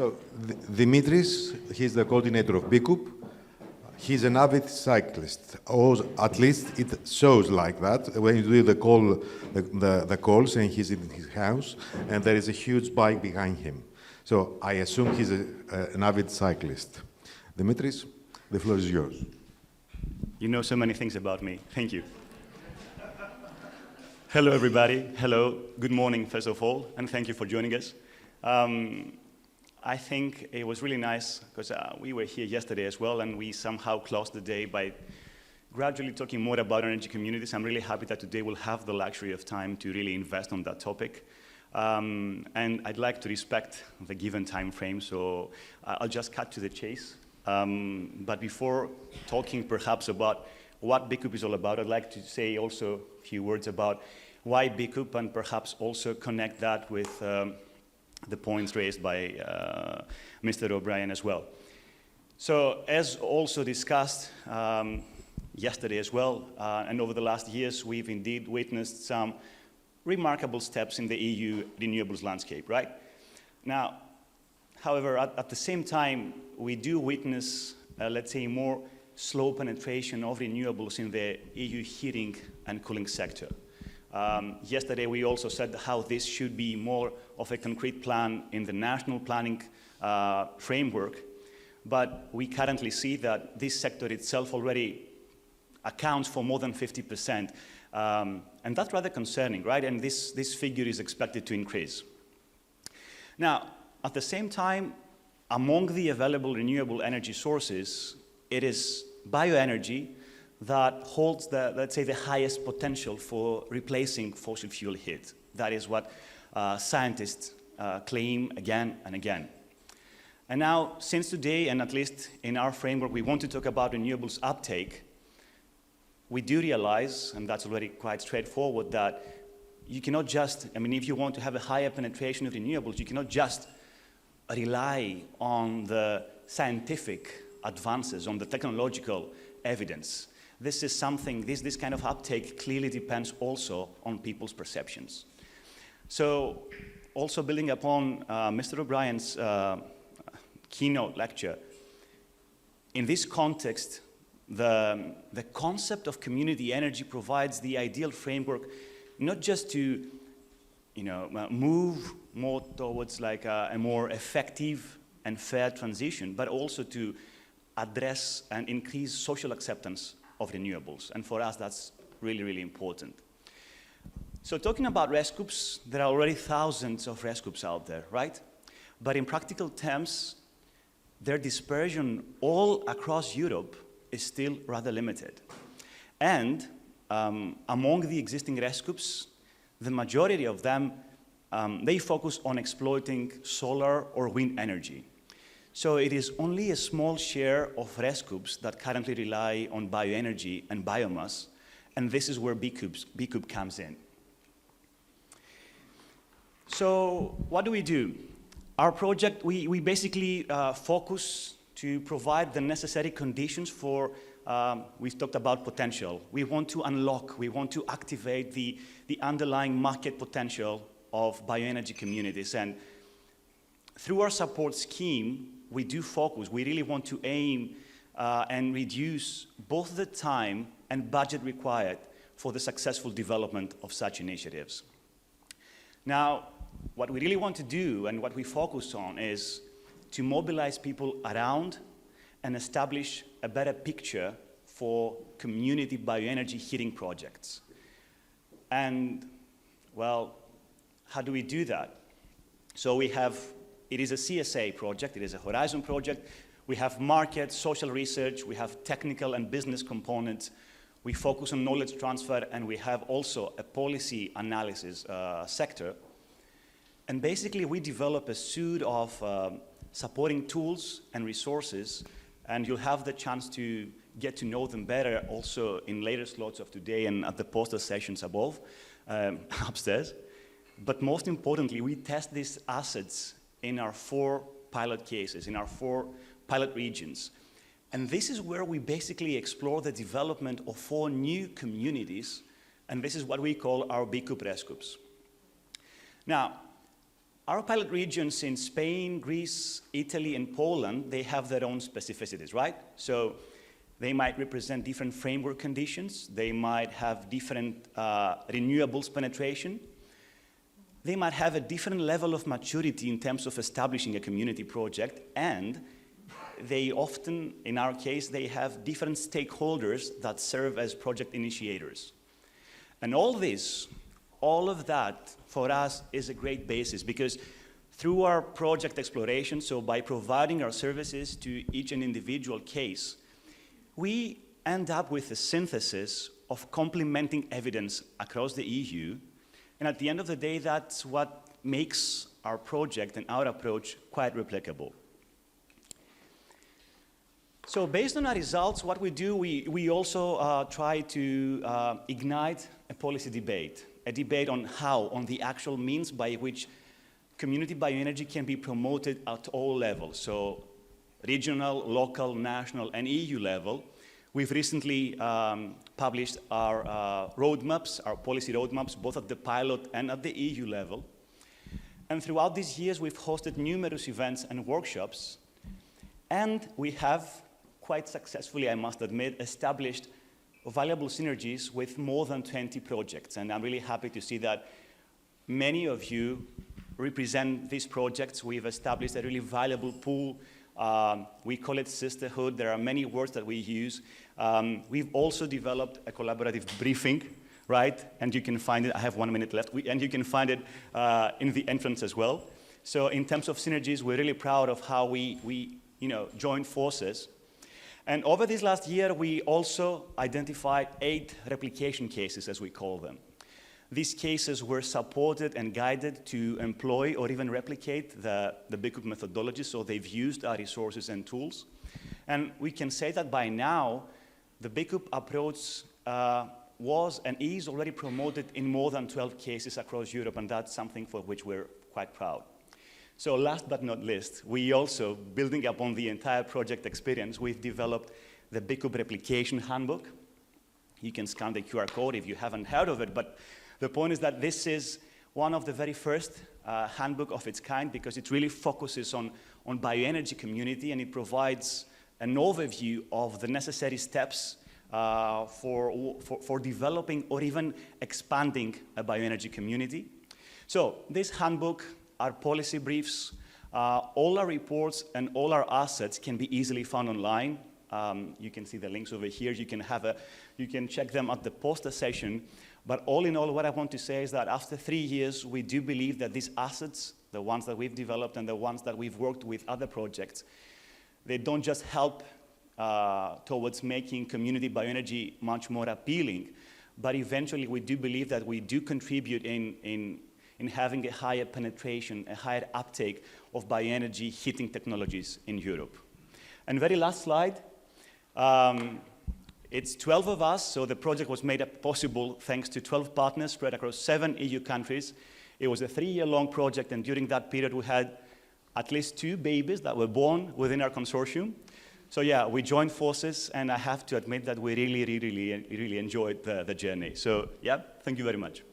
So, Dimitris, he's the coordinator of BECoop. He's an avid cyclist, or at least it shows like that when you do the calls, and he's in his house, and there is a huge bike behind him. So I assume he's an avid cyclist. Dimitris, the floor is yours. You know so many things about me. Thank you. Hello, everybody. Hello. Good morning, first of all, and thank you for joining us. I think it was really nice because we were here yesterday as well, and we somehow closed the day by gradually talking more about energy communities. I'm really happy that today we'll have the luxury of time to really invest on that topic. And I'd like to respect the given time frame, so I'll just cut to the chase. But before talking perhaps about what BECoop is all about, I'd like to say also a few words about why BECoop, and perhaps also connect that with the points raised by Mr. O'Brien as well. So as also discussed yesterday as well, and over the last years, we've indeed witnessed some remarkable steps in the EU renewables landscape, right? Now, however, at the same time, we do witness, let's say, more slow penetration of renewables in the EU heating and cooling sector. Yesterday, we also said how this should be more of a concrete plan in the national planning framework, but we currently see that this sector itself already accounts for more than 50%, and that's rather concerning, right? And this figure is expected to increase. Now, at the same time, among the available renewable energy sources, it is bioenergy that holds the, let's say, the highest potential for replacing fossil fuel heat. That is what scientists claim again and again. And now, since today, and at least in our framework, we want to talk about renewables uptake, we do realize, and that's already quite straightforward, that you cannot just, I mean, if you want to have a higher penetration of renewables, you cannot just rely on the scientific advances, on the technological evidence. This is something, this kind of uptake clearly depends also on people's perceptions. So, also building upon Mr. O'Brien's keynote lecture, in this context, the concept of community energy provides the ideal framework, not just to, move more towards like a more effective and fair transition, but also to address and increase social acceptance of renewables. And for us, that's really, really important. So talking about ResCoops, there are already thousands of ResCoops out there, right? But in practical terms, their dispersion all across Europe is still rather limited. And among the existing ResCoops, the majority of them, they focus on exploiting solar or wind energy. So it is only a small share of ResCoops that currently rely on bioenergy and biomass, and this is where BECoop comes in. So what do? Our project, we basically focus to provide the necessary conditions for, we've talked about potential. We want to unlock, we want to activate the underlying market potential of bioenergy communities. And through our support scheme, we do focus, we really want to aim and reduce both the time and budget required for the successful development of such initiatives. Now, what we really want to do and what we focus on is to mobilize people around and establish a better picture for community bioenergy heating projects. And, well, how do we do that? So we have, it is a CSA project, it is a Horizon project. We have market, social research, we have technical and business components. We focus on knowledge transfer, and we have also a policy analysis sector. And basically, we develop a suite of supporting tools and resources, and you'll have the chance to get to know them better also in later slots of today and at the poster sessions above, upstairs. But most importantly, we test these assets in our 4 pilot cases, in our 4 pilot regions. And this is where we basically explore the development of 4 new communities, and this is what we call our BECoop ResCoops. Now, our pilot regions in Spain, Greece, Italy, and Poland, they have their own specificities, right? So they might represent different framework conditions. They might have different renewables penetration. They might have a different level of maturity in terms of establishing a community project, and they often, in our case, they have different stakeholders that serve as project initiators. And all of that, for us, is a great basis, because through our project exploration, so by providing our services to each and individual case, we end up with a synthesis of complementing evidence across the EU. And at the end of the day, that's what makes our project and our approach quite replicable. So based on our results, what we do, we also try to ignite a policy debate, a debate on how, on the actual means by which community bioenergy can be promoted at all levels, so regional, local, national, and EU level. We've recently published our roadmaps, our policy roadmaps, both at the pilot and at the EU level. And throughout these years, we've hosted numerous events and workshops. And we have, quite successfully, I must admit, established valuable synergies with more than 20 projects. And I'm really happy to see that many of you represent these projects. We've established a really valuable pool. We call it sisterhood. There are many words that we use. We've also developed a collaborative briefing, right? And you can find it, I have 1 minute left, and you can find it in the entrance as well. So in terms of synergies, we're really proud of how we joined forces. And over this last year, we also identified 8 replication cases, as we call them. These cases were supported and guided to employ or even replicate the BECoop methodology, so they've used our resources and tools. And we can say that by now, the BECoop approach was and is already promoted in more than 12 cases across Europe, and that's something for which we're quite proud. So last but not least, we also, building upon the entire project experience, we've developed the BECoop Replication Handbook. You can scan the QR code if you haven't heard of it, but the point is that this is one of the very first handbook of its kind, because it really focuses on bioenergy community, and it provides an overview of the necessary steps for developing or even expanding a bioenergy community. So this handbook, our policy briefs, all our reports and all our assets can be easily found online. You can see the links over here. You can check them at the poster session. But all in all, what I want to say is that after 3 years, we do believe that these assets, the ones that we've developed and the ones that we've worked with other projects, they don't just help towards making community bioenergy much more appealing, but eventually we do believe that we do contribute in having a higher penetration, a higher uptake of bioenergy heating technologies in Europe. And very last slide. It's 12 of us, so the project was made possible thanks to 12 partners spread across 7 EU countries. It was a 3-year-long project, and during that period we had at least 2 babies that were born within our consortium. So yeah, we joined forces, and I have to admit that we really enjoyed the journey. So yeah, thank you very much.